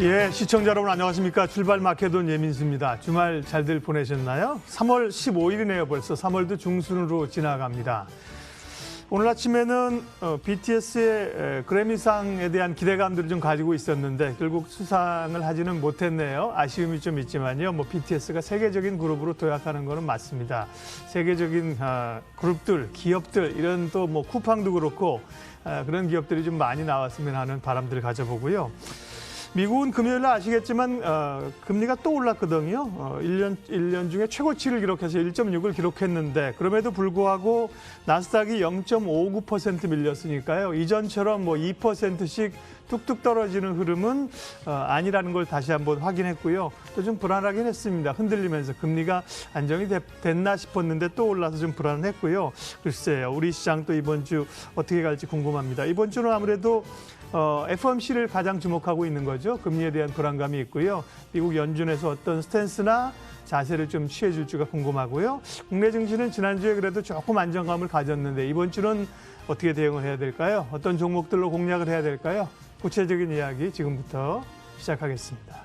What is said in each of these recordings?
예, 시청자 여러분 안녕하십니까. 출발 마케돈 예민수입니다. 주말 잘들 보내셨나요? 3월 15일이네요. 벌써 3월도 중순으로 지나갑니다. 오늘 아침에는 BTS의 그래미상에 대한 기대감들을 좀 가지고 있었는데 결국 수상을 하지는 못했네요. 아쉬움이 좀 있지만요. BTS가 세계적인 그룹으로 도약하는 거는 맞습니다. 세계적인 그룹들, 기업들 이런 또 쿠팡도 그렇고 그런 기업들이 좀 많이 나왔으면 하는 바람들을 가져보고요. 미국은 금요일날 아시겠지만 금리가 또 올랐거든요. 1년 중에 최고치를 기록해서 1.6을 기록했는데 그럼에도 불구하고 나스닥이 0.59% 밀렸으니까요. 이전처럼 2%씩 뚝뚝 떨어지는 흐름은 아니라는 걸 다시 한번 확인했고요. 또 좀 불안하긴 했습니다. 흔들리면서 금리가 안정이 됐나 싶었는데 또 올라서 좀 불안했고요. 글쎄요. 우리 시장 또 이번 주 어떻게 갈지 궁금합니다. 이번 주는 아무래도 FOMC를 가장 주목하고 있는 거죠. 금리에 대한 불안감이 있고요. 미국 연준에서 어떤 스탠스나 자세를 좀 취해줄지가 궁금하고요. 국내 증시는 지난주에 그래도 조금 안정감을 가졌는데 이번 주는 어떻게 대응을 해야 될까요? 어떤 종목들로 공략을 해야 될까요? 구체적인 이야기 지금부터 시작하겠습니다.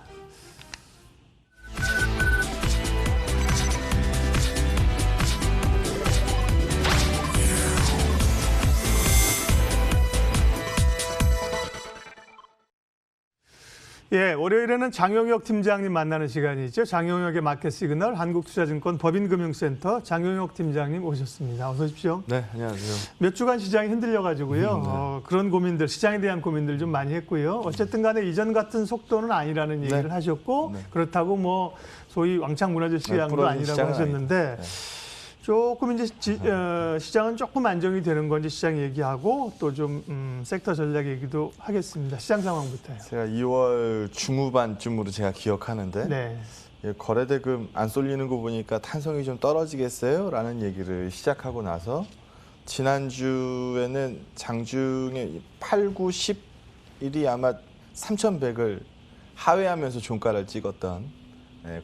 예, 월요일에는 장용혁 팀장님 만나는 시간이죠. 장용혁의 마켓 시그널, 한국투자증권 법인금융센터 장용혁 팀장님 오셨습니다. 어서 오십시오. 네, 안녕하세요. 몇 주간 시장이 흔들려가지고요. 그런 고민들, 시장에 대한 고민들 좀 많이 했고요. 어쨌든 간에 이전 같은 속도는 아니라는 얘기를 하셨고 그렇다고 소위 왕창 무너질 시장도 아니라고 하셨는데 조금 이제 시장은 조금 안정이 되는 건지 시장 얘기하고 또 좀 섹터 전략 얘기도 하겠습니다. 시장 상황부터요. 제가 2월 중후반쯤으로 제가 기억하는데 거래대금 안 쏠리는 거 보니까 탄성이 좀 떨어지겠어요? 라는 얘기를 시작하고 나서 지난주에는 장중에 8, 9, 10일이 아마 3,100을 하회하면서 종가를 찍었던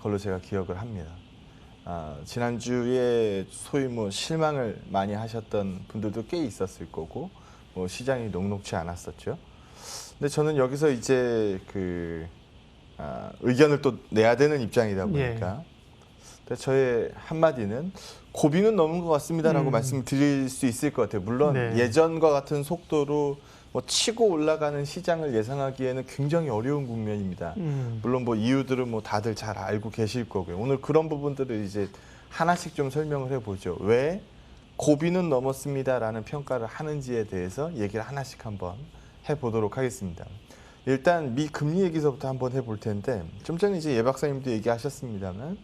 걸로 제가 기억을 합니다. 지난주에 소위 실망을 많이 하셨던 분들도 꽤 있었을 거고 시장이 녹록지 않았었죠. 근데 저는 여기서 이제 의견을 또 내야 되는 입장이다 보니까 근데 저의 한마디는 고비는 넘은 것 같습니다라고 말씀드릴 수 있을 것 같아요. 물론 예전과 같은 속도로 치고 올라가는 시장을 예상하기에는 굉장히 어려운 국면입니다. 물론 이유들은 다들 잘 알고 계실 거고요. 오늘 그런 부분들을 이제 하나씩 좀 설명을 해보죠. 왜 고비는 넘었습니다라는 평가를 하는지에 대해서 얘기를 하나씩 한번 해보도록 하겠습니다. 일단 미 금리 얘기서부터 한번 해볼 텐데 좀 전에 이제 예 박사님도 얘기하셨습니다만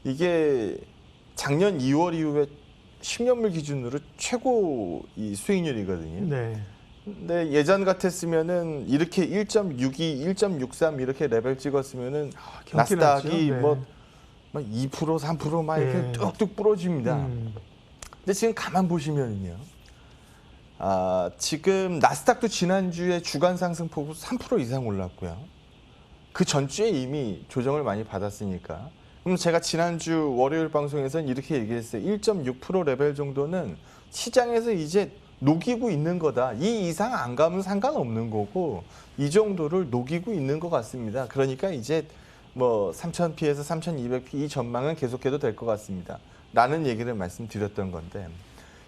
이게 작년 2월 이후에 10년물 기준으로 최고 이 수익률이거든요. 근데 예전 같았으면은 이렇게 1.62, 1.63 이렇게 레벨 찍었으면은 나스닥이 2%, 3% 막 이렇게 뚝뚝 부러집니다. 근데 지금 가만 보시면요, 지금 나스닥도 지난주에 주간 상승폭으로 3% 이상 올랐고요. 그 전주에 이미 조정을 많이 받았으니까. 그럼 제가 지난주 월요일 방송에서는 이렇게 얘기했어요. 1.6% 레벨 정도는 시장에서 이제 녹이고 있는 거다. 이 이상 안 가면 상관없는 거고 이 정도를 녹이고 있는 것 같습니다. 그러니까 이제 3,000P에서 3,200P 이 전망은 계속해도 될 것 같습니다. 라는 얘기를 말씀드렸던 건데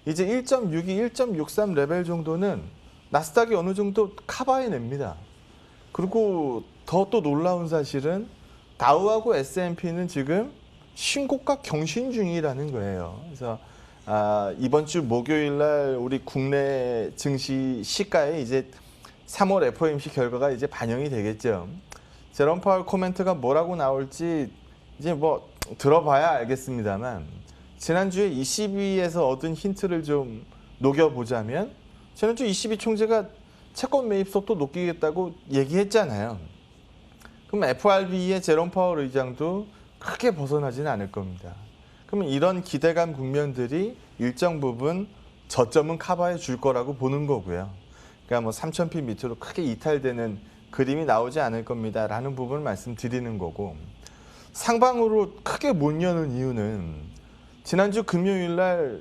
이제 1.62, 1.63 레벨 정도는 나스닥이 어느 정도 커버해냅니다. 그리고 더 또 놀라운 사실은 다우하고 S&P는 지금 신고가 경신 중이라는 거예요. 그래서 이번 주 목요일 날 우리 국내 증시 시가에 이제 3월 FOMC 결과가 이제 반영이 되겠죠. 제롬 파월 코멘트가 뭐라고 나올지 이제 들어봐야 알겠습니다만 지난주에 ECB에서 얻은 힌트를 좀 녹여보자면 지난주 ECB 총재가 채권 매입 속도 높이겠다고 얘기했잖아요. 그럼 FRB의 제롬 파월 의장도 크게 벗어나지는 않을 겁니다. 그러면 이런 기대감 국면들이 일정 부분 저점은 커버해 줄 거라고 보는 거고요. 그러니까 3,000P 밑으로 크게 이탈되는 그림이 나오지 않을 겁니다. 라는 부분을 말씀드리는 거고 상방으로 크게 못 여는 이유는 지난주 금요일 날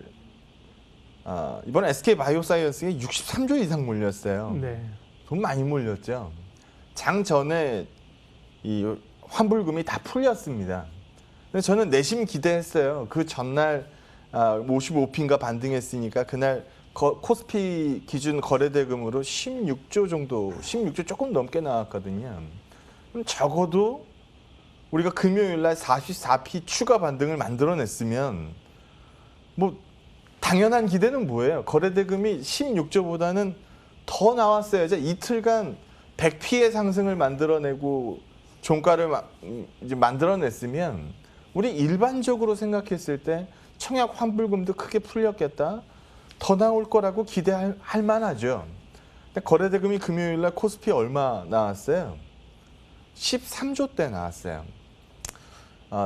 이번 SK바이오사이언스에 63조 이상 몰렸어요. 돈 많이 몰렸죠. 장 전에 이 환불금이 다 풀렸습니다. 근데 저는 내심 기대했어요. 그 전날 55피인가 반등했으니까 그날 코스피 기준 거래대금으로 16조 정도, 16조 조금 넘게 나왔거든요. 그럼 적어도 우리가 금요일 날 44피 추가 반등을 만들어냈으면 뭐 당연한 기대는 뭐예요? 거래대금이 16조보다는 더 나왔어야죠. 이틀간 100피의 상승을 만들어내고 종가를 이제 만들어냈으면 우리 일반적으로 생각했을 때 청약 환불금도 크게 풀렸겠다. 더 나올 거라고 기대할 만하죠. 근데 거래대금이 금요일 날 코스피 얼마 나왔어요? 13조대 나왔어요.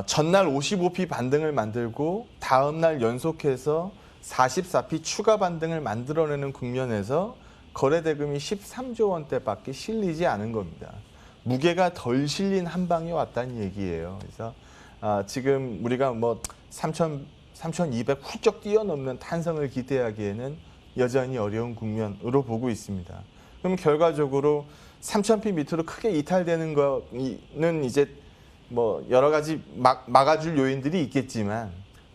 전날 55피 반등을 만들고 다음날 연속해서 44피 추가 반등을 만들어내는 국면에서 거래대금이 13조 원대밖에 실리지 않은 겁니다. 무게가 덜 실린 한 방이 왔다는 얘기예요. 그래서 지금 우리가 뭐 3,200 훌쩍 뛰어넘는 탄성을 기대하기에는 여전히 어려운 국면으로 보고 있습니다. 그럼 결과적으로 3,000피 밑으로 크게 이탈되는 거는 이제 뭐 여러 가지 막아줄 요인들이 있겠지만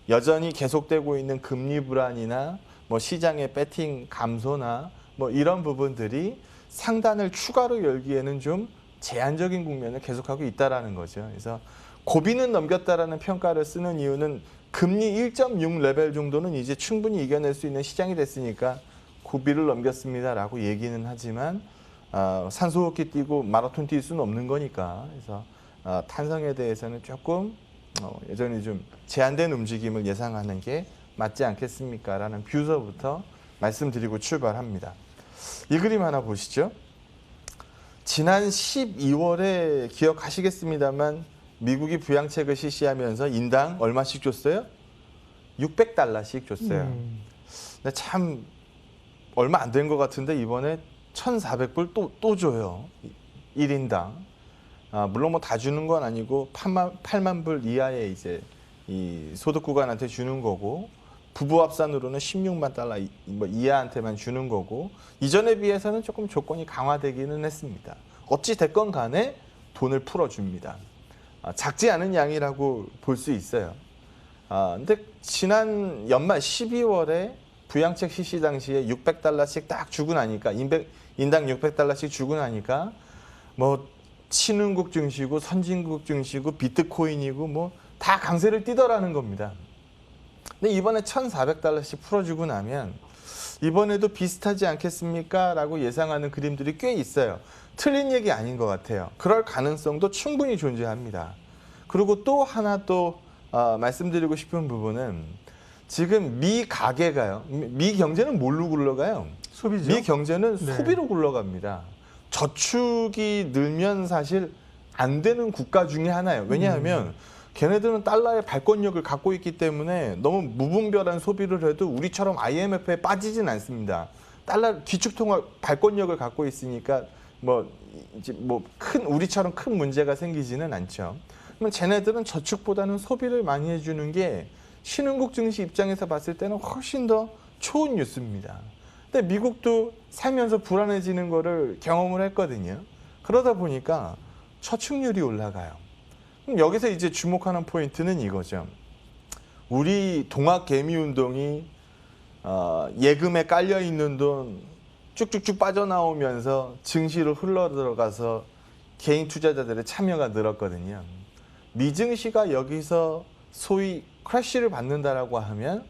여전히 계속되고 있는 금리 불안이나 뭐 시장의 배팅 감소나 뭐 이런 부분들이 상단을 추가로 열기에는 좀 제한적인 국면을 계속하고 있다라는 거죠. 그래서 고비는 넘겼다라는 평가를 쓰는 이유는 금리 1.6 레벨 정도는 이제 충분히 이겨낼 수 있는 시장이 됐으니까 고비를 넘겼습니다라고 얘기는 하지만 산소호흡기 뛰고 마라톤 뛸 수는 없는 거니까 그래서 탄성에 대해서는 조금 여전히 좀 제한된 움직임을 예상하는 게 맞지 않겠습니까? 라는 뷰서부터 말씀드리고 출발합니다. 이 그림 하나 보시죠. 지난 12월에 기억하시겠습니다만 미국이 부양책을 실시하면서 인당 얼마씩 줬어요? 600달러씩 줬어요. 근데 참 얼마 안 된 것 같은데 이번에 1,400불 또 줘요. 1인당. 물론 뭐 다 주는 건 아니고 8만 불 이하의 이제 이 소득 구간한테 주는 거고 부부 합산으로는 16만 달러 뭐 이하한테만 주는 거고 이전에 비해서는 조금 조건이 강화되기는 했습니다. 어찌 됐건 간에 돈을 풀어줍니다. 작지 않은 양이라고 볼 수 있어요. 근데 지난 연말 12월에 부양책 실시 당시에 600달러씩 딱 주고 나니까 인당 600달러씩 주고 나니까 뭐 친흥국 증시고 선진국 증시고 비트코인이고 뭐 다 강세를 띠더라는 겁니다. 근데 이번에 1,400달러씩 풀어주고 나면 이번에도 비슷하지 않겠습니까? 라고 예상하는 그림들이 꽤 있어요. 틀린 얘기 아닌 것 같아요. 그럴 가능성도 충분히 존재합니다. 그리고 또 하나 또 말씀드리고 싶은 부분은 지금 미 가계가요. 미 경제는 뭘로 굴러가요? 소비죠. 미 경제는 네. 소비로 굴러갑니다. 저축이 늘면 사실 안 되는 국가 중에 하나예요. 왜냐하면 걔네들은 달러의 발권력을 갖고 있기 때문에 너무 무분별한 소비를 해도 우리처럼 IMF에 빠지진 않습니다. 달러 기축통화 발권력을 갖고 있으니까 뭐 이제 뭐 우리처럼 큰 문제가 생기지는 않죠. 그러면 쟤네들은 저축보다는 소비를 많이 해주는 게 신흥국 증시 입장에서 봤을 때는 훨씬 더 좋은 뉴스입니다. 근데 미국도 살면서 불안해지는 거를 경험을 했거든요. 그러다 보니까 저축률이 올라가요. 그럼 여기서 이제 주목하는 포인트는 이거죠. 우리 동학개미운동이 예금에 깔려있는 돈 쭉쭉쭉 빠져나오면서 증시로 흘러들어가서 개인 투자자들의 참여가 늘었거든요. 미증시가 여기서 소위 크래쉬를 받는다라고 하면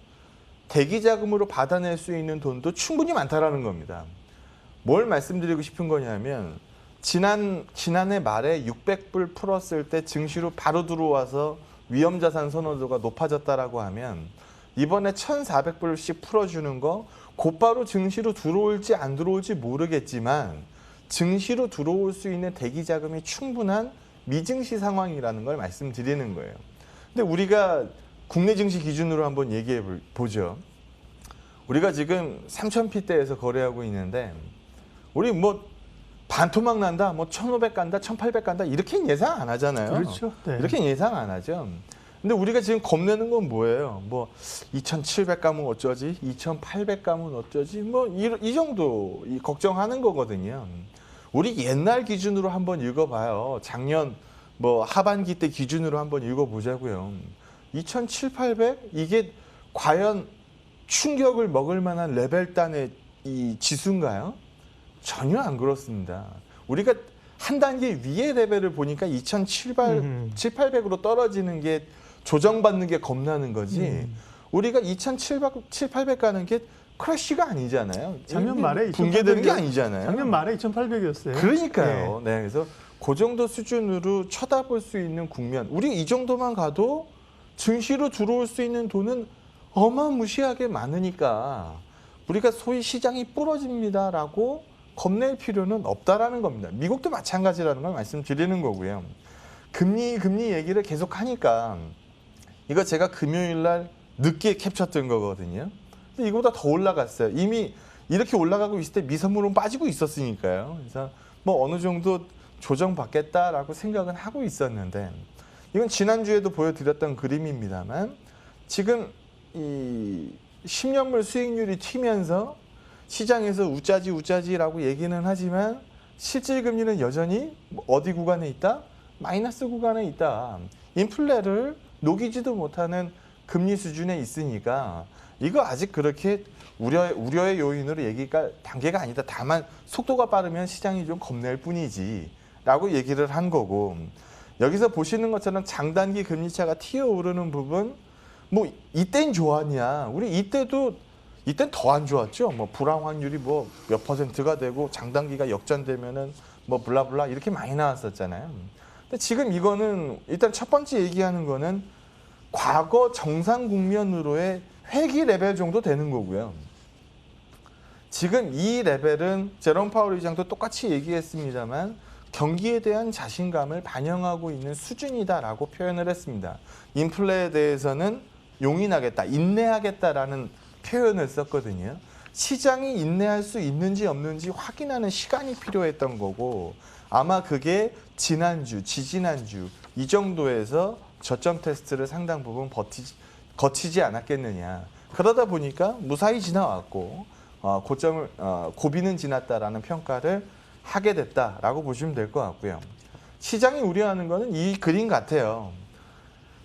대기자금으로 받아낼 수 있는 돈도 충분히 많다라는 겁니다. 뭘 말씀드리고 싶은 거냐면 지난해 말에 600불 풀었을 때 증시로 바로 들어와서 위험자산 선호도가 높아졌다라고 하면 이번에 1,400불씩 풀어주는 거 곧바로 증시로 들어올지 안 들어올지 모르겠지만 증시로 들어올 수 있는 대기자금이 충분한 미증시 상황이라는 걸 말씀드리는 거예요. 근데 우리가 국내 증시 기준으로 한번 얘기해 보죠. 우리가 지금 3,000피대에서 거래하고 있는데 우리 뭐 반토막 난다, 뭐 1,500 간다, 1,800 간다 이렇게는 예상 안 하잖아요. 그렇죠. 네. 이렇게는 예상 안 하죠. 근데 우리가 지금 겁내는 건 뭐예요? 뭐 2,700 가면 어쩌지? 2,800 가면 어쩌지? 뭐 이 정도 걱정하는 거거든요. 우리 옛날 기준으로 한번 읽어봐요. 작년 뭐 하반기 때 기준으로 한번 읽어보자고요. 2,700, 800 이게 과연 충격을 먹을 만한 레벨단의 이 지수인가요? 전혀 안 그렇습니다. 우리가 한 단계 위의 레벨을 보니까 2,700, 800으로 떨어지는 게 조정받는 게 겁나는 거지. 우리가 2,700, 800 가는 게 크래쉬가 아니잖아요. 작년 말에 붕괴되는 게 아니잖아요. 작년 말에 2,800이었어요. 그러니까요. 네. 그래서 그 정도 수준으로 쳐다볼 수 있는 국면. 우리 이 정도만 가도 증시로 들어올 수 있는 돈은 어마무시하게 많으니까 우리가 소위 시장이 부러집니다라고 겁낼 필요는 없다라는 겁니다. 미국도 마찬가지라는 걸 말씀드리는 거고요. 금리 얘기를 계속 하니까 이거 제가 금요일 날 늦게 캡쳤던 거거든요. 근데 이거보다 더 올라갔어요. 이미 이렇게 올라가고 있을 때 미선물은 빠지고 있었으니까요. 그래서 뭐 어느 정도 조정받겠다라고 생각은 하고 있었는데 이건 지난주에도 보여드렸던 그림입니다만 지금 이 10년물 수익률이 튀면서 시장에서 우짜지라고 얘기는 하지만 실질 금리는 여전히 어디 구간에 있다? 마이너스 구간에 있다. 인플레를 녹이지도 못하는 금리 수준에 있으니까 이거 아직 그렇게 우려의 요인으로 얘기할 단계가 아니다. 다만 속도가 빠르면 시장이 좀 겁낼 뿐이지 라고 얘기를 한 거고 여기서 보시는 것처럼 장단기 금리차가 튀어오르는 부분 뭐 이땐 좋았냐. 우리 이땐 더 안 좋았죠. 뭐 불황 확률이 뭐 몇 %가 되고 장단기가 역전되면은 뭐 블라블라 이렇게 많이 나왔었잖아요. 근데 지금 이거는 일단 첫 번째 얘기하는 거는 과거 정상 국면으로의 회귀 레벨 정도 되는 거고요. 지금 이 레벨은 제롬 파월 의장도 똑같이 얘기했습니다만 경기에 대한 자신감을 반영하고 있는 수준이다라고 표현을 했습니다. 인플레에 대해서는 용인하겠다, 인내하겠다라는 표현을 썼거든요. 시장이 인내할 수 있는지 없는지 확인하는 시간이 필요했던 거고 아마 그게 지난주, 지지난주 이 정도에서 저점 테스트를 상당 부분 거치지 않았겠느냐. 그러다 보니까 무사히 지나왔고 고점을 고비는 지났다라는 평가를 하게 됐다라고 보시면 될 것 같고요. 시장이 우려하는 거는 이 그림 같아요.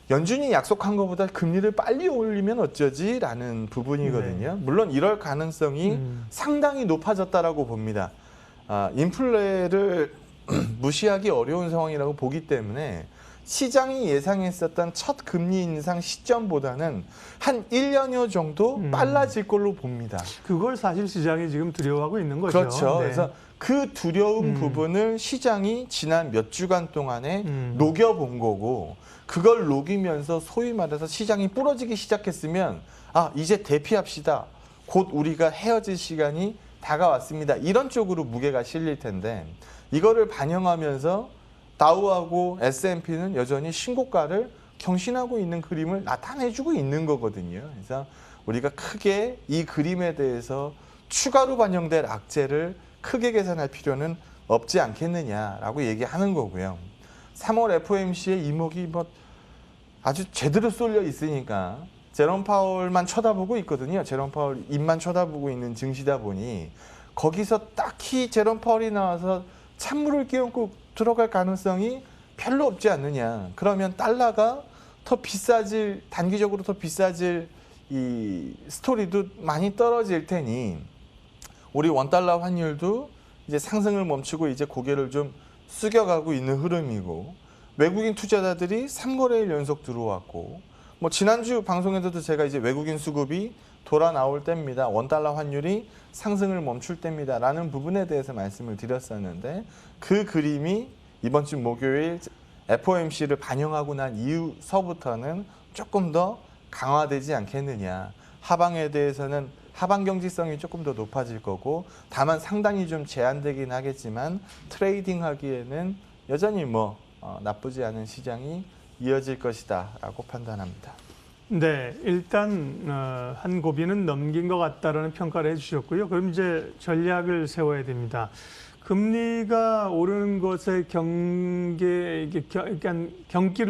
연준이 약속한 것보다 금리를 빨리 올리면 어쩌지라는 부분이거든요. 네. 물론 이럴 가능성이 상당히 높아졌다라고 봅니다. 인플레를 무시하기 어려운 상황이라고 보기 때문에 시장이 예상했었던 첫 금리 인상 시점보다는 한 1년여 정도 빨라질 걸로 봅니다. 그걸 사실 시장이 지금 두려워하고 있는 거죠. 그렇죠. 네. 그래서 그 두려운 부분을 시장이 지난 몇 주간 동안에 녹여본 거고 그걸 녹이면서 소위 말해서 시장이 부러지기 시작했으면 이제 대피합시다. 곧 우리가 헤어질 시간이 다가왔습니다. 이런 쪽으로 무게가 실릴 텐데 이거를 반영하면서 다우하고 S&P는 여전히 신고가를 경신하고 있는 그림을 나타내주고 있는 거거든요. 그래서 우리가 크게 이 그림에 대해서 추가로 반영될 악재를 크게 계산할 필요는 없지 않겠느냐라고 얘기하는 거고요. 3월 FOMC의 이목이 뭐 아주 제대로 쏠려 있으니까 제롬 파월만 쳐다보고 있거든요. 제롬 파월 입만 쳐다보고 있는 증시다 보니 거기서 딱히 제롬 파월이 나와서 찬물을 끼얹고 들어갈 가능성이 별로 없지 않느냐. 그러면 달러가 더 비싸질, 단기적으로 더 비싸질 이 스토리도 많이 떨어질 테니 우리 원달러 환율도 이제 상승을 멈추고 이제 고개를 좀 숙여가고 있는 흐름이고 외국인 투자자들이 3거래일 연속 들어왔고 뭐 지난주 방송에서도 제가 이제 외국인 수급이 돌아 나올 때입니다. 원달러 환율이 상승을 멈출 때입니다. 라는 부분에 대해서 말씀을 드렸었는데 그 그림이 이번 주 목요일 FOMC를 반영하고 난 이후서부터는 조금 더 강화되지 않겠느냐. 하방에 대해서는 하방 경직성이 조금 더 높아질 거고 다만 상당히 좀 제한되긴 하겠지만 트레이딩 하기에는 여전히 뭐 나쁘지 않은 시장이 이어질 것이다 라고 판단합니다. 네, 일단 한 고비는 넘긴 것 같다라는 평가를 해주셨고요. 그럼 이제 전략을 세워야 됩니다. 금리가 오르는 것에 경기를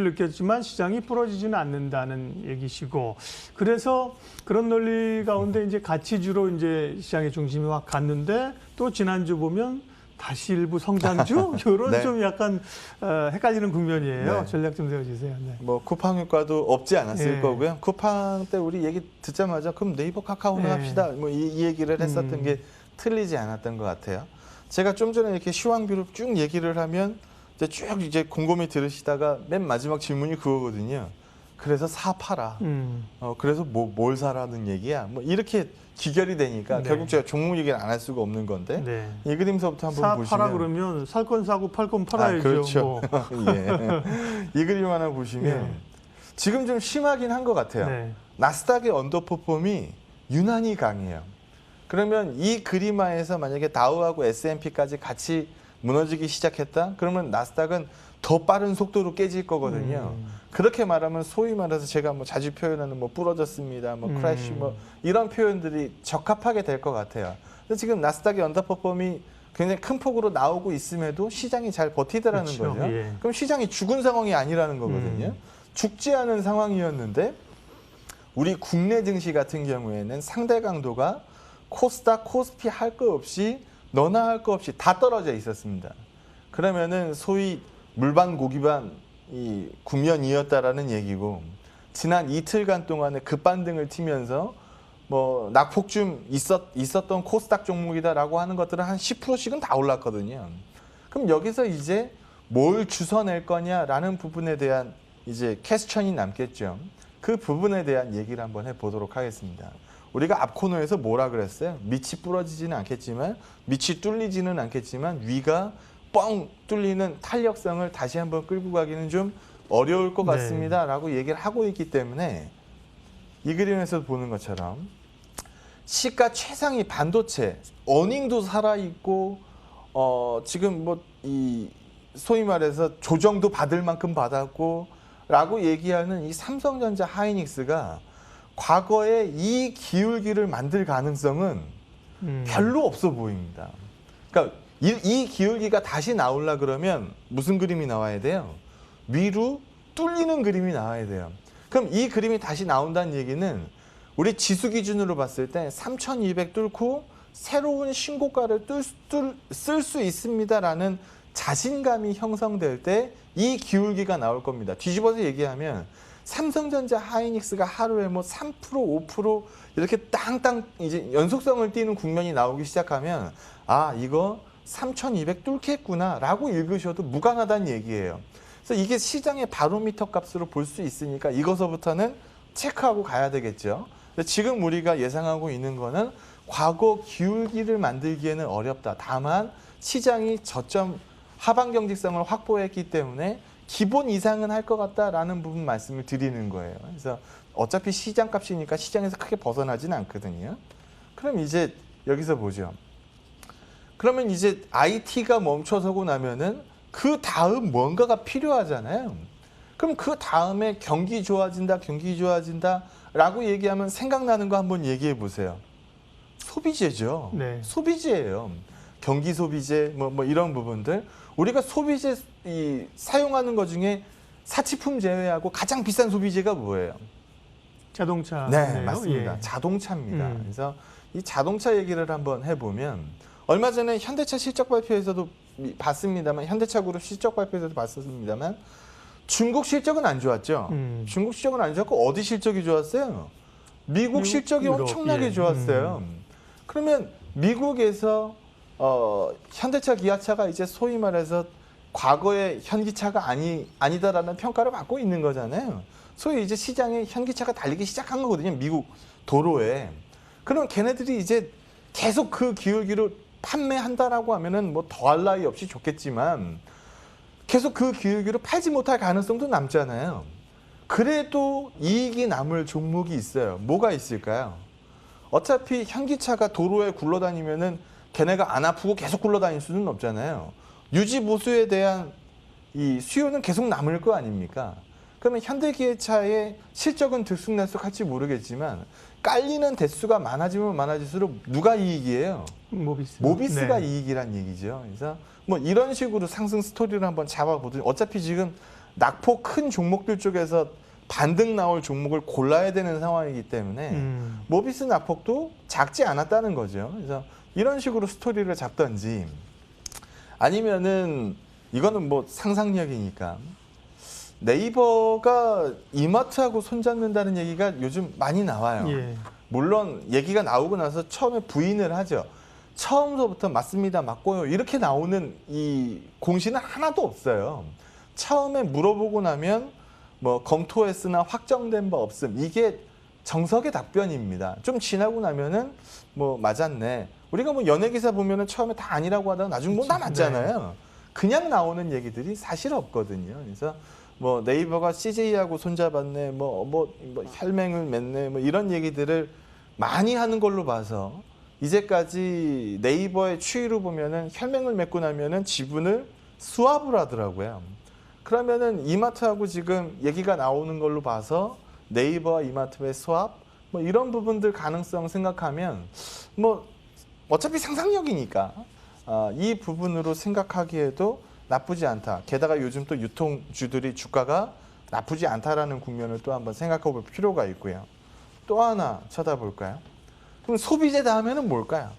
느꼈지만 시장이 부러지지는 않는다는 얘기시고, 그래서 그런 논리 가운데 이제 가치주로 이제 시장의 중심이 확 갔는데 또 지난주 보면 다시 일부 성장주 이런 네. 좀 약간 헷갈리는 국면이에요. 네. 전략 좀 세워주세요. 네. 뭐 쿠팡 효과도 없지 않았을 예. 거고요. 쿠팡 때 우리 얘기 듣자마자 그럼 네이버 카카오나 예. 합시다. 뭐 이 얘기를 했었던 게 틀리지 않았던 것 같아요. 제가 좀 전에 이렇게 시황비로 쭉 얘기를 하면 이제 곰곰이 들으시다가 맨 마지막 질문이 그거거든요. 그래서 사파라. 그래서 뭘 사라는 얘기야. 뭐 이렇게 귀결이 되니까 네. 결국 제가 종목 얘기를 안 할 수가 없는 건데 네. 이 그림서부터 한번 사 보시면 팔아 그러면 살 건 사고 팔 건 팔아야죠. 그렇죠. 뭐. 예. 이 그림 하나 보시면 네. 지금 좀 심하긴 한 것 같아요. 네. 나스닥의 언더퍼폼이 유난히 강해요. 그러면 이 그림하에서 만약에 다우하고 S&P까지 같이 무너지기 시작했다? 그러면 나스닥은 더 빠른 속도로 깨질 거거든요. 그렇게 말하면 소위 말해서 제가 뭐 자주 표현하는 뭐 부러졌습니다, 뭐 크래쉬 뭐 이런 표현들이 적합하게 될 것 같아요. 근데 지금 나스닥의 언더퍼폼이 굉장히 큰 폭으로 나오고 있음에도 시장이 잘 버티더라는 그렇죠. 거죠. 예. 그럼 시장이 죽은 상황이 아니라는 거거든요. 죽지 않은 상황이었는데 우리 국내 증시 같은 경우에는 상대 강도가 코스닥, 코스피 할 거 없이 너나 할 거 없이 다 떨어져 있었습니다. 그러면은 소위 물반 고기반 이 국면이었다라는 얘기고 지난 이틀간 동안에 급반등을 튀면서 뭐 낙폭 좀 있었던 코스닥 종목이다라고 하는 것들은 한 10%씩은 다 올랐거든요. 그럼 여기서 이제 뭘 주워낼 거냐라는 부분에 대한 이제 퀘스천이 남겠죠. 그 부분에 대한 얘기를 한번 해보도록 하겠습니다. 우리가 앞 코너에서 뭐라 그랬어요? 밑이 부러지지는 않겠지만 밑이 뚫리지는 않겠지만 위가 뻥 뚫리는 탄력성을 다시 한번 끌고 가기는 좀 어려울 것 같습니다. 라고 얘기를 하고 있기 때문에 이 그림에서 보는 것처럼 시가 최상위 반도체 어닝도 살아있고 지금 뭐 이 소위 말해서 조정도 받을 만큼 받았고 라고 얘기하는 이 삼성전자 하이닉스가 과거에 이 기울기를 만들 가능성은 별로 없어 보입니다. 그러니까 이 기울기가 다시 나오려 그러면 무슨 그림이 나와야 돼요? 위로 뚫리는 그림이 나와야 돼요. 그럼 이 그림이 다시 나온다는 얘기는 우리 지수 기준으로 봤을 때 3,200 뚫고 새로운 신고가를 쓸 수 있습니다라는 자신감이 형성될 때 이 기울기가 나올 겁니다. 뒤집어서 얘기하면 삼성전자 하이닉스가 하루에 뭐 3%, 5% 이렇게 땅땅 이제 연속성을 띠는 국면이 나오기 시작하면 아, 이거 3,200 뚫겠구나라고 읽으셔도 무관하다는 얘기예요. 그래서 이게 시장의 바로미터 값으로 볼 수 있으니까 이것서부터는 체크하고 가야 되겠죠. 지금 우리가 예상하고 있는 거는 과거 기울기를 만들기에는 어렵다. 다만 시장이 저점 하방 경직성을 확보했기 때문에 기본 이상은 할 것 같다라는 부분 말씀을 드리는 거예요. 그래서 어차피 시장 값이니까 시장에서 크게 벗어나지는 않거든요. 그럼 이제 여기서 보죠. 그러면 이제 IT가 멈춰서고 나면은 그 다음 뭔가가 필요하잖아요. 그럼 그 다음에 경기 좋아진다 라고 얘기하면 생각나는 거 한번 얘기해 보세요. 소비재죠. 네. 소비재예요. 경기 소비재 뭐 이런 부분들. 우리가 소비재 사용하는 것 중에 사치품 제외하고 가장 비싼 소비재가 뭐예요? 자동차. 네, 맞습니다. 예. 자동차입니다. 그래서 이 자동차 얘기를 한번 해보면 얼마 전에 현대차 실적 발표에서도 봤습니다만 현대차 그룹 실적 발표에서도 봤었습니다만 중국 실적은 안 좋았죠. 중국 실적은 안 좋았고 어디 실적이 좋았어요? 미국 실적이 유럽, 엄청나게 예. 좋았어요. 그러면 미국에서 현대차, 기아차가 이제 소위 말해서 과거의 현기차가 아니다라는 평가를 받고 있는 거잖아요. 소위 이제 시장에 현기차가 달리기 시작한 거거든요. 미국 도로에. 그럼 걔네들이 이제 계속 그 기울기로 판매한다라고 하면은 뭐 더할 나위 없이 좋겠지만 계속 그 기울기로 팔지 못할 가능성도 남잖아요. 그래도 이익이 남을 종목이 있어요. 뭐가 있을까요? 어차피 현기차가 도로에 굴러다니면은 걔네가 안 아프고 계속 굴러다닐 수는 없잖아요. 유지 보수에 대한 이 수요는 계속 남을 거 아닙니까? 그러면 현대기아차의 실적은 들쑥날쑥할지 모르겠지만 깔리는 대수가 많아지면 많아질수록 누가 이익이에요? 모비스가 네. 이익이란 얘기죠. 그래서 뭐 이런 식으로 상승 스토리를 한번 잡아보더니 어차피 지금 낙폭 큰 종목들 쪽에서 반등 나올 종목을 골라야 되는 상황이기 때문에 모비스 낙폭도 작지 않았다는 거죠. 그래서 이런 식으로 스토리를 잡던지 아니면은 이거는 뭐 상상력이니까 네이버가 이마트하고 손잡는다는 얘기가 요즘 많이 나와요. 예. 물론 얘기가 나오고 나서 처음에 부인을 하죠. 처음서부터 맞습니다, 맞고요 이렇게 나오는 이 공시는 하나도 없어요. 처음에 물어보고 나면 뭐 검토했으나 확정된 바 없음, 이게 정석의 답변입니다. 좀 지나고 나면은 뭐 맞았네. 우리가 뭐 연예 기사 보면은 처음에 다 아니라고 하다가 나중 뭐 다 맞잖아요. 그냥 나오는 얘기들이 사실 없거든요. 그래서 뭐 네이버가 CJ하고 손잡았네, 뭐 혈맹을 맺네, 뭐 이런 얘기들을 많이 하는 걸로 봐서 이제까지 네이버의 추이로 보면은 혈맹을 맺고 나면은 지분을 스왑을 하더라고요. 그러면은 이마트하고 지금 얘기가 나오는 걸로 봐서 네이버와 이마트의 스왑, 뭐 이런 부분들 가능성 생각하면 뭐 어차피 상상력이니까 이 부분으로 생각하기에도 나쁘지 않다. 게다가 요즘 또 유통주들이 주가가 나쁘지 않다라는 국면을 또 한번 생각해 볼 필요가 있고요. 또 하나 쳐다볼까요? 그럼 소비재 다음에는 뭘까요?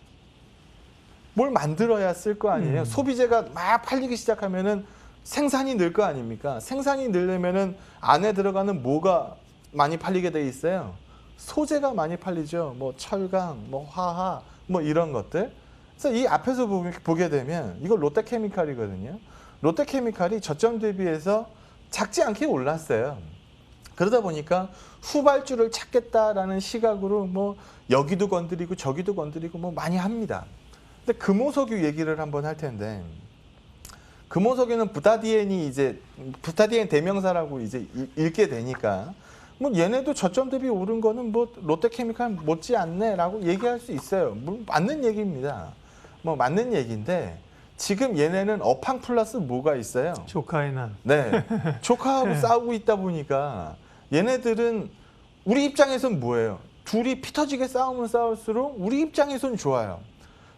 뭘 만들어야 쓸 거 아니에요. 소비재가 막 팔리기 시작하면은 생산이 늘 거 아닙니까? 생산이 늘려면은 안에 들어가는 뭐가 많이 팔리게 돼 있어요. 소재가 많이 팔리죠. 뭐 철강, 뭐 화학, 뭐 이런 것들. 그래서 이 앞에서 보게 되면 이거 롯데케미칼이거든요. 롯데케미칼이 저점 대비해서 작지 않게 올랐어요. 그러다 보니까 후발주를 찾겠다라는 시각으로 뭐 여기도 건드리고 저기도 건드리고 뭐 많이 합니다. 근데 금호석유 얘기를 한번 할 텐데, 금호석유는 부타디엔 대명사라고 이제 읽게 되니까 뭐 얘네도 저점 대비 오른 거는 뭐 롯데케미칼 못지 않네라고 얘기할 수 있어요. 뭐 맞는 얘기입니다. 뭐 맞는 얘기인데 지금 얘네는 업황 플러스 뭐가 있어요? 조카의 난. 네, 조카하고 싸우고 있다 보니까 얘네들은 우리 입장에선 뭐예요? 둘이 피 터지게 싸우면 싸울수록 우리 입장에선 좋아요.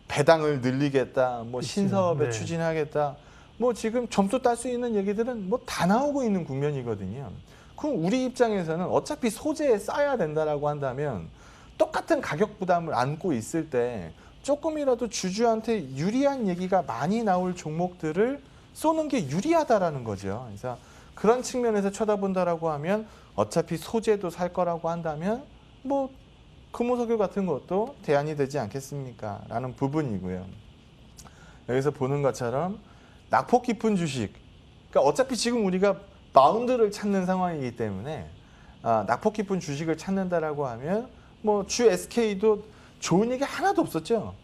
배당을 늘리겠다, 뭐 신사업에 네. 추진하겠다, 뭐 지금 점수 딸 수 있는 얘기들은 뭐 다 나오고 있는 국면이거든요. 그럼 우리 입장에서는 어차피 소재에 쌓여야 된다라고 한다면 똑같은 가격 부담을 안고 있을 때 조금이라도 주주한테 유리한 얘기가 많이 나올 종목들을 쏘는 게 유리하다라는 거죠. 그래서 그런 측면에서 쳐다본다라고 하면 어차피 소재도 살 거라고 한다면 뭐 금호석유 같은 것도 대안이 되지 않겠습니까? 라는 부분이고요. 여기서 보는 것처럼 낙폭 깊은 주식, 그러니까 어차피 지금 우리가 바운드를 찾는 상황이기 때문에 낙폭 깊은 주식을 찾는다라고 하면 뭐 주 SK도 좋은 얘기 하나도 없었죠.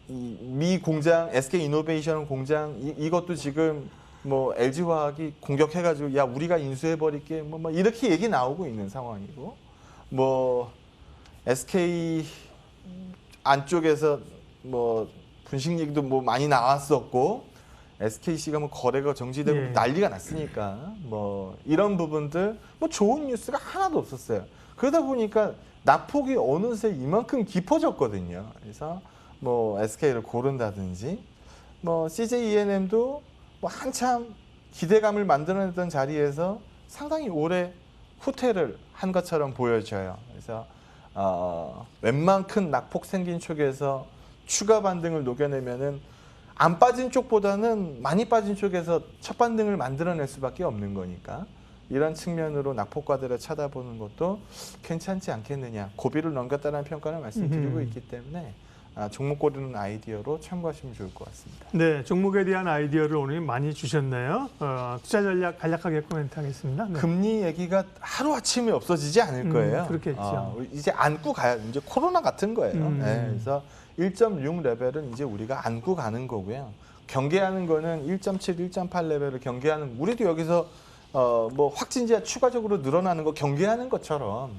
미 공장, SK 이노베이션 공장 이것도 지금 뭐 LG화학이 공격해가지고 야 우리가 인수해버릴게 뭐 이렇게 얘기 나오고 있는 상황이고, 뭐 SK 안쪽에서 뭐 분식 얘기도 뭐 많이 나왔었고 SKC가 뭐 거래가 정지되고 예. 난리가 났으니까 뭐 이런 부분들 뭐 좋은 뉴스가 하나도 없었어요. 그러다 보니까 낙폭이 어느새 이만큼 깊어졌거든요. 그래서 뭐 SK를 고른다든지 뭐 CJ 뭐 한참 기대감을 만들어냈던 자리에서 상당히 오래 후퇴를 한 것처럼 보여져요. 그래서 웬만큼 낙폭 생긴 쪽에서 추가 반등을 녹여내면은 안 빠진 쪽보다는 많이 빠진 쪽에서 첫 반등을 만들어낼 수밖에 없는 거니까 이런 측면으로 낙폭과들을 쳐다보는 것도 괜찮지 않겠느냐, 고비를 넘겼다는 평가를 말씀드리고 있기 때문에 종목 고르는 아이디어로 참고하시면 좋을 것 같습니다. 네, 종목에 대한 아이디어를 오늘 많이 주셨네요. 투자 전략 간략하게 코멘트하겠습니다. 네. 금리 얘기가 하루아침에 없어지지 않을 거예요. 그렇겠죠. 이제 안고 가야, 이제 코로나 같은 거예요. 네, 그래서 1.6 레벨은 이제 우리가 안고 가는 거고요. 경계하는 거는 1.7, 1.8 레벨을 경계하는, 우리도 여기서 뭐 확진자 추가적으로 늘어나는 거 경계하는 것처럼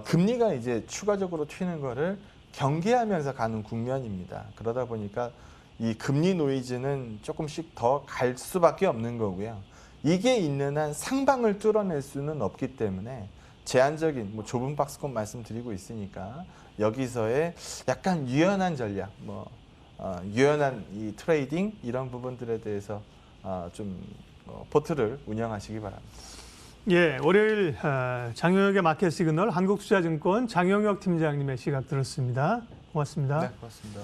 금리가 이제 추가적으로 튀는 거를 경계하면서 가는 국면입니다. 그러다 보니까 이 금리 노이즈는 조금씩 더 갈 수밖에 없는 거고요. 이게 있는 한 상방을 뚫어낼 수는 없기 때문에 제한적인 뭐 좁은 박스권 말씀드리고 있으니까 여기서의 약간 유연한 전략, 유연한 이 트레이딩 이런 부분들에 대해서 좀 포트를 운영하시기 바랍니다. 예, 월요일 장영혁의 마켓 시그널 한국투자증권 장영혁 팀장님의 시각 들었습니다. 고맙습니다. 네, 고맙습니다.